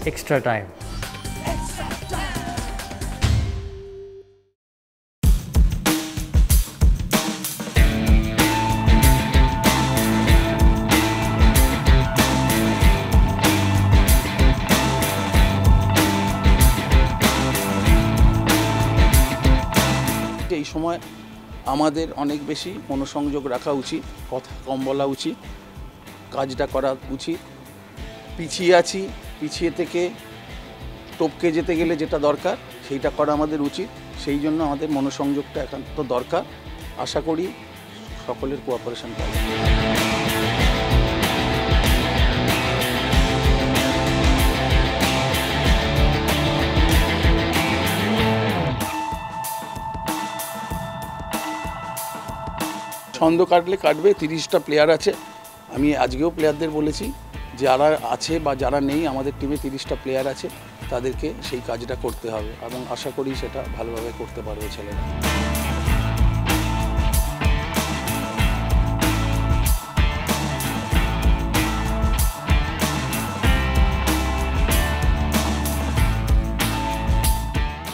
extra time. এই সময় আমাদের অনেক বেশি মনোসংযোগ রাখা উচিত, কথা কম বলা উচিত, কাজটা করা উচিত। পিছিয়ে আছি, পিছিয়ে থেকে টপকে যেতে গেলে যেটা দরকার সেইটা করা আমাদের উচিত। সেই জন্য আমাদের মনোসংযোগটা একান্ত দরকার। আশা করি সকলের কোঅপারেশন পাবো। ছন্দ কাটলে কাটবে। 30টা প্লেয়ার আছে। আমি আজকেও প্লেয়ারদের বলেছি যারা আছে বা যারা নেই, আমাদের টিমে 30টা প্লেয়ার আছে, তাদেরকে সেই কাজটা করতে হবে এবং আশা করি সেটা ভালোভাবে করতে পারবে ছেলেরা।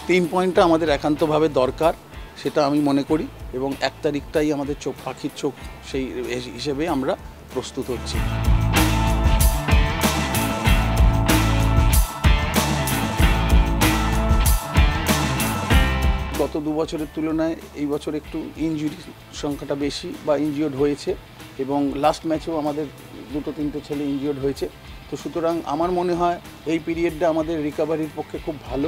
তিন পয়েন্টটা আমাদের একান্তভাবে দরকার, সেটা আমি মনে করি, এবং 1 তারিখটাই আমাদের চোখ পাখির চোখ, সেই হিসেবে আমরা প্রস্তুত হচ্ছি। গত 2 বছরের তুলনায় এই বছর একটু ইনজুরি সংখ্যাটা বেশি বা ইনজিওর্ড হয়েছে, এবং লাস্ট ম্যাচেও আমাদের 2-3টে ছেলে ইনজিওর্ড হয়েছে। তো সুতরাং আমার মনে হয় এই পিরিয়ডটা আমাদের রিকভারির পক্ষে খুব ভালো।